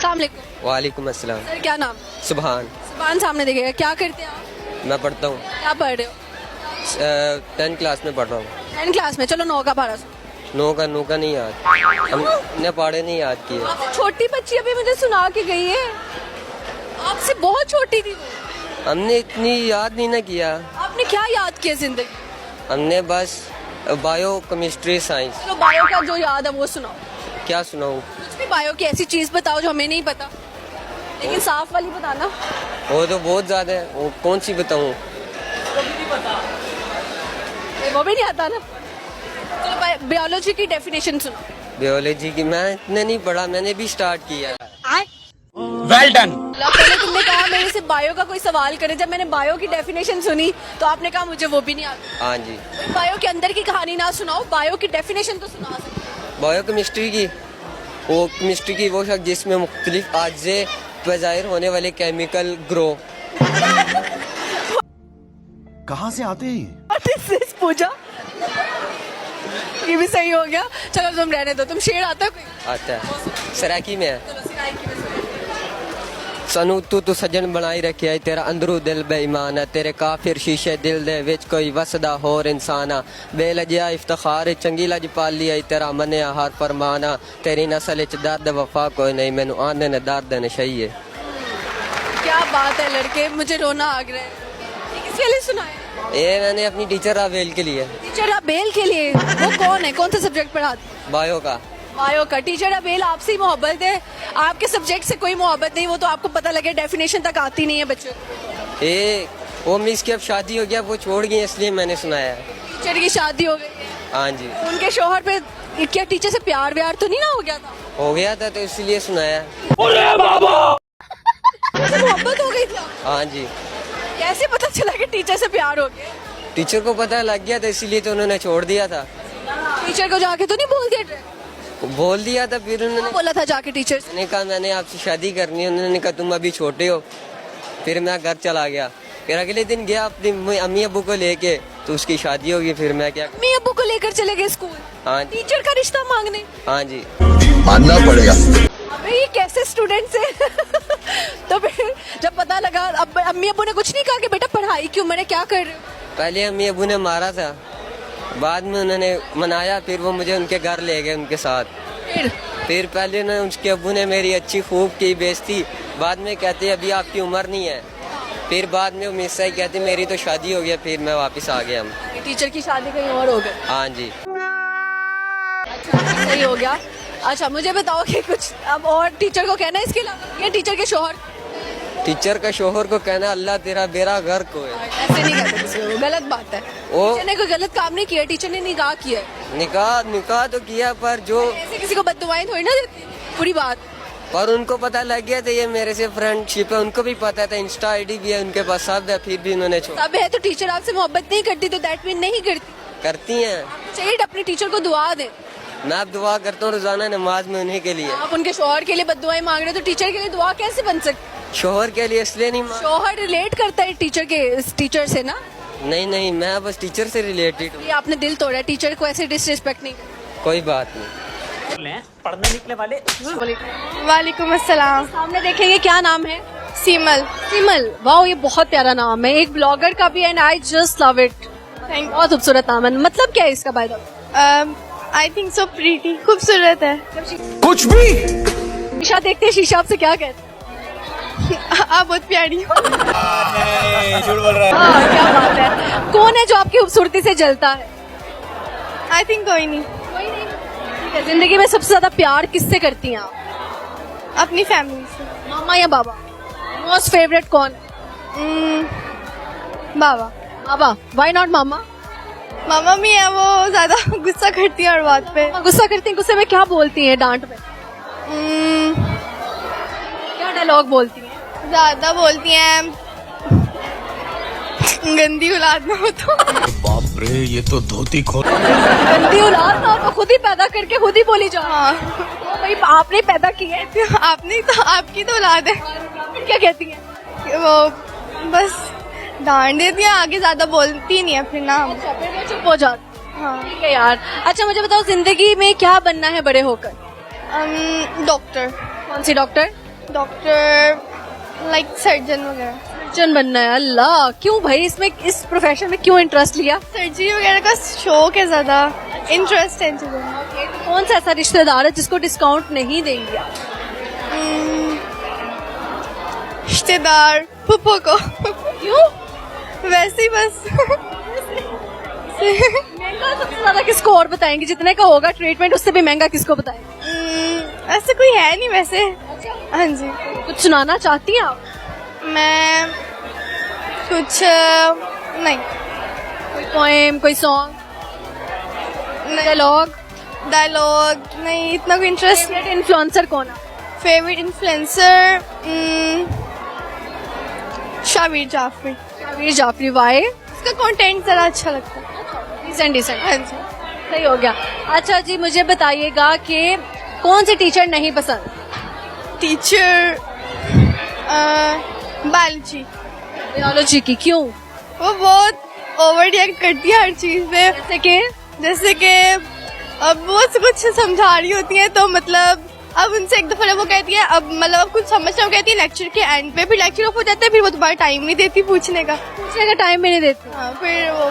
अस्सलाम वालेकुम। वालेकुम अस्सलाम। सर क्या नाम? सुभान। सुभान सामने देखिएगा। क्या करते हैं आप? मैं पढ़ता हूँ, क्या पढ़ रहे हो? 10th क्लास में पढ़ रहा हूँ। 10th क्लास में। चलो 9 का पारा सुनो। नो का नहीं याद, हमने पढ़े नहीं याद किए। आपसे छोटी बच्ची अभी मुझे सुना के गई है। आपसे बहुत छोटी थी वो। हमने इतनी याद नहीं ना किया, आपने क्या याद किया जिंदगी? हमने बस बायो केमिस्ट्री साइंस। चलो बायो का जो याद है वो सुनाओ। क्या सुनाऊँ? कुछ भी बायो की ऐसी चीज बताओ जो हमें नहीं पता, लेकिन साफ वाली बताना। वो तो बहुत ज़्यादा है, वो कौन सी बताऊँ? वो भी नहीं आता ना। चलो बायोलॉजी की डेफिनेशन सुनो। बायोलॉजी की मैं इतने नहीं पढ़ा, मैंने भी स्टार्ट किया। Well done. पहले तुमने कहा मेरे से बायो का कोई सवाल करे, जब मैंने बायो की डेफिनेशन सुनी तो आपने कहा मुझे वो भी नहीं आता। हाँ जी। बायो के अंदर की कहानी ना सुनाओ, बायो की डेफिनेशन तो सुना सकते हो। बायो केमिस्ट्री की, वो केमिस्ट्री की वो शख्स जिसमें मुख्तलिफ अज्जे पे ज़ाहिर होने वाले केमिकल ग्रो। कहाँ से आते हैं पूजा ये भी सही हो गया। चलो तुम रहने दो, तुम शेर आता है कोई? आता है, सराकी में है। चलो सिराई की में सुनो। सनू तू सजन बनाई रखिया तेरा अंदरू दिल बेईमान है, तेरे काफिर शीशे दिल दे विच कोई वसदा होर इंसाना, बेलजिया इफ्तिखार चंगी लज पाली आई तेरा मनिया हर फरमाना, तेरी नस्ल च दर्द वफा कोई नहीं मैनू आने ने दर्द नशई है। क्या बात है लड़के, मुझे रोना आ गया है। ये किसके लिए सुनाया? ये मैंने अपनी टीचर रावेल के लिए। टीचर अबेल के लिए? वो कौन है, कौन सा सब्जेक्ट पढ़ाते? बायो का। बायो का। टीचर अबेल आपसे ही मोहब्बत है, आपके सब्जेक्ट से कोई मोहब्बत नहीं। वो तो आपको पता लगे डेफिनेशन तक आती नहीं है बच्चों को। ये वो मिस की अब शादी हो गया, वो छोड़ गई इसलिए मैंने सुनाया है। टीचर की शादी हो गई है। हाँ जी। उनके शोहर पे क्या टीचर से प्यार व्यार तो नहीं ना हो गया था? हो गया था तो इसलिए सुनाया। उनसे मोहब्बत हो गई थी? हाँ जी। कैसे पता चला कि टीचर से प्यार हो गया? टीचर को पता लग गया था इसलिए तो उन्होंने छोड़ दिया था। टीचर को जाके तो नहीं बोल दिया? बोल दिया था, फिर उन्होंने बोला था जाके टीचर से? मैंने कहा मैंने आपसे शादी करनी है, उन्होंने कहा तुम अभी छोटे हो। फिर मैं घर चला गया, फिर अगले दिन गया अपनी अम्मी अब्बू को लेके, तो उसकी शादी होगी। फिर मैं क्या? अम्मी अब्बू को लेकर चले गए स्कूल? हाँ। टीचर का रिश्ता मांगने? हाँ जी। मानना पड़ेगा। अबे ये कैसे स्टूडेंट्स है? तो फिर जब पता लगा, अब अम्मी अब्बू ने कुछ नहीं कहा कि बेटा पढ़ाई की उम्र है क्या कर रहे हो? पहले अम्मी अब्बू ने मारा था, बाद में उन्होंने मनाया, फिर वो मुझे उनके घर ले गए उनके साथ। फिर पहले ना उसके अब्बू ने मेरी अच्छी खूब की बेइज्जती, बाद में कहते अभी आपकी उम्र नहीं है। फिर बाद में मिस ही कहते मेरी तो शादी हो गया, फिर मैं वापस आ गया। हम टीचर की शादी कहीं और हो गई? हाँ जी। सही हो गया। अच्छा मुझे बताओ कि कुछ अब और टीचर को कहना है इसके अलावा, ये टीचर के शोहर? टीचर का शोहर को कहना अल्लाह तेरा बेरा घर को है। ऐसे नहीं कहते किसी को, गलत बात है। वो टीचर ने कोई गलत काम नहीं किया, टीचर ने निकाह किया है। निकाह तो किया, पर जो ऐसे किसी को बददुआएं थोड़ी ना देती, पूरी बात। पर उनको पता लग गया था ये मेरे से फ्रेंडशिप है, उनको भी पता था, इंस्टा आईडी भी है उनके पास, सब है, फिर भी उन्होंने छोड़ा। सब है तो टीचर आपसे मोहब्बत नहीं करती तो दैट मीन नहीं करती। करती हैं। चाहिए अपने टीचर को दुआ दें। मैं अब दुआ करता हूँ रोजाना नमाज में उन्हीं के लिए। आप उनके शोहर के लिए बददुआएं मांग रहे हो तो टीचर के लिए दुआ कैसे बन सकती? शोहर के लिए इसलिए नहीं शोहर रिलेट करता है टीचर से ना? नहीं, मैं बस टीचर से रिलेटेड हूँ। ये आपने दिल तोड़ा है, टीचर को ऐसे डिसरिस्पेक्ट नहीं करना। कोई बात नहीं। पढ़ने निकले वाले। वालेकुम अस्सलाम। सामने देखेंगे, क्या नाम है? सीमल। सिमल। वाओ ये बहुत प्यारा नाम है, एक ब्लॉगर का भी, and I just love it. बहुत खूबसूरत नाम है। मतलब क्या है इसका? By the way I think so pretty, खूबसूरत है। कुछ भी। शीशा देखते हैं, शीशा आपसे क्या कहते हैं? आप बहुत प्यारी हो। झूठ बोल रहा है। हाँ, क्या बात है। कौन है जो आपकी खूबसूरती से जलता है? आई थिंक कोई नहीं। कोई नहीं। ठीक है, जिंदगी में सबसे ज्यादा प्यार किससे करती हैं आप? अपनी फैमिली से। मामा या बाबा? मोस्ट फेवरेट कौन? बाबा। बाबा। व्हाई नॉट मामा? मामा भी है, वो ज्यादा गुस्सा करती है हर बात पे। गुस्सा करती हैं? गुस्से में क्या बोलती हैं डांट में? क्या डायलॉग बोलती हैं? ज्यादा बोलती हैं गंदी औलाद ना हो तो। बाप रे, ये तो धोती खोल। गंदी औलाद ना हो तो खुद ही पैदा करके खुद ही बोली जाओ। हाँ। तो भाई आपने पैदा की है। आपने तो, आपकी तो औलाद है। फिर क्या कहती हैं? वो बस डांट देती है, आगे ज्यादा बोलती नहीं है फिर ना। अच्छा, फिर वो चुप हो जाती। हाँ। ठीक है यार। अच्छा मुझे बताओ, जिंदगी में क्या बनना है बड़े होकर? डॉक्टर। कौन सी डॉक्टर? डॉक्टर, लाइक सर्जन वगैरह। सर्जन बनना है। अल्लाह, क्यों भाई इसमें, इस प्रोफेशन में क्यों इंटरेस्ट लिया? सर्जरी वगैरह का शौक है, ज्यादा इंटरेस्ट है इन चीजों में। कौन सा ऐसा रिश्तेदार है जिसको डिस्काउंट नहीं देंगे आप? रिश्तेदार, पुप्पो को। क्यों? वैसे ही बस। महंगा सबसे ज्यादा किसको और बताएंगे? जितने का होगा ट्रीटमेंट उससे भी महंगा किसको बताएंगे? ऐसे कोई है नहीं वैसे। हाँ जी। कुछ सुनाना चाहती हैं आप? मैं कुछ नहीं। कोई पोएम, कोई सॉन्ग, डायलॉग? डायलॉग नहीं, इतना कोई इंटरेस्ट। फेवरेट इन्फ्लुएंसर कौन है? Favourite influencer Shabir Jafri. Shabir Jafri. Why? उसका कंटेंट जरा अच्छा लगता है। डिसेंट। हाँ जी। सही हो गया। अच्छा जी, मुझे बताइएगा कि कौन सी टीचर नहीं पसंद? Teacher biology. बायोलॉजी की। क्यों? वो बहुत ओवर रिएक्ट करती है हर चीज पे। जैसे कि अब वो कुछ समझा रही होती है, तो मतलब अब उनसे एक दफा वो कहती है, अब मतलब अब कुछ समझना, वो कहती है लेक्चर के एंड पे, फिर लेक्चर ऑफ हो जाता है, फिर वो दोबारा टाइम नहीं देती पूछने का टाइम भी नहीं देती। हाँ, फिर वो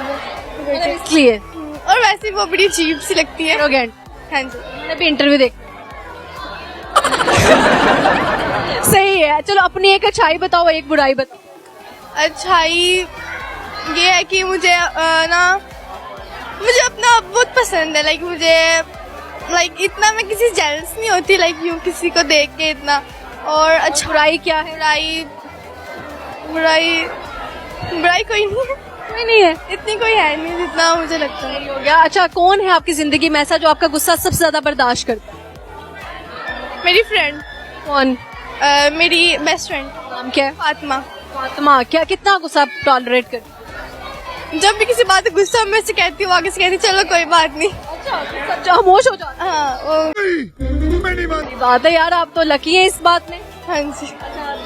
इसलिए। और वैसे ही वो बड़ी अजीब सी लगती है। एरोगेंट। हाँ जी। मैंने भी इंटरव्यू देख। सही है। चलो अपनी एक अच्छाई बताओ, एक बुराई बताओ। अच्छाई ये है कि मुझे मुझे अपना आप बहुत पसंद है। लाइक इतना मैं किसी जेलस नहीं होती, लाइक यूं किसी को देख के इतना। और अच्छा, बुराई क्या है? बुराई कोई नहीं है। इतनी कोई है नहीं जितना मुझे लगता है। हो गया। अच्छा, कौन है आपकी जिंदगी में ऐसा जो आपका गुस्सा सबसे ज्यादा बर्दाश्त करता है? मेरी फ्रेंड। कौन? मेरी बेस्ट फ्रेंड। नाम क्या है? फातिमा। फातिमा। क्या, कितना गुस्सा टॉलरेट करती? जब भी किसी बात गुस्सा में से कहती हूँ, आगे से कहती चलो कोई बात नहीं। अच्छा, खामोश हो जाता। हाँ, वो बात है यार, आप तो लकी हैं इस बात में। हाँ जी।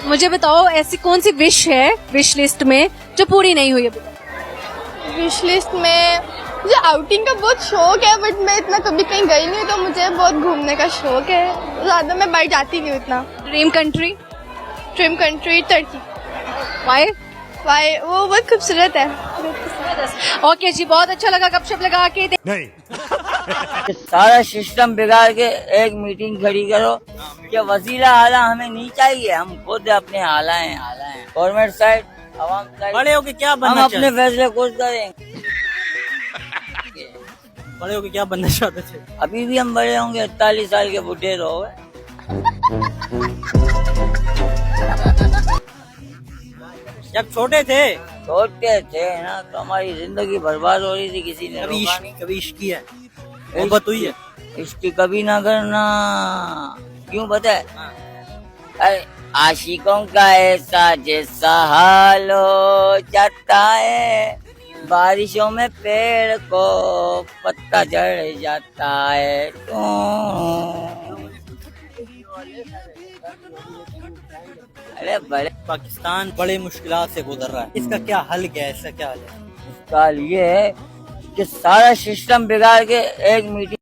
मुझे बताओ, ऐसी कौन सी विश है विश लिस्ट में जो पूरी नहीं हुई अभी तक? विश लिस्ट में मुझे आउटिंग का बहुत शौक है, बट मैं इतना कभी कहीं गई नहीं हूँ, तो मुझे बहुत घूमने का शौक है। ज्यादा मैं बाहर जाती नहीं हूँ इतना। Dream country? Dream country Turkey. Why? वो बहुत खूबसूरत है। ओके जी, बहुत अच्छा लगा गपशप लगा के। कि सारा सिस्टम बिगाड़ के एक मीटिंग खड़ी करो कि वजीरा आला हमें नहीं चाहिए, हम खुद अपने आला हैं। गवर्नमेंट साइड, आवाम साइड। बड़े होके क्या हम बनना अपने फैसले खुद करेंगे। बड़े होके क्या बनना चाहते थे? अभी भी हम बड़े होंगे, 48 साल के बुढ़े रहोगे। जब छोटे थे ना, तो हमारी जिंदगी बर्बाद हो रही थी, किसी ने रोका नहीं। कभी इश्क किया है? मोहब्बत हुई है? इसकी कभी ना करना। क्यों पता है? अरे आशिकों का ऐसा जैसा हाल हो जाता है, बारिशों में पेड़ को पत्ता झड़ जाता है। अरे बड़े पाकिस्तान बड़े मुश्किलात से गुजर रहा है, इसका क्या हल क्या है? इसका क्या हल है? इसका ये है कि सारा सिस्टम बिगाड़ के एक मीटिंग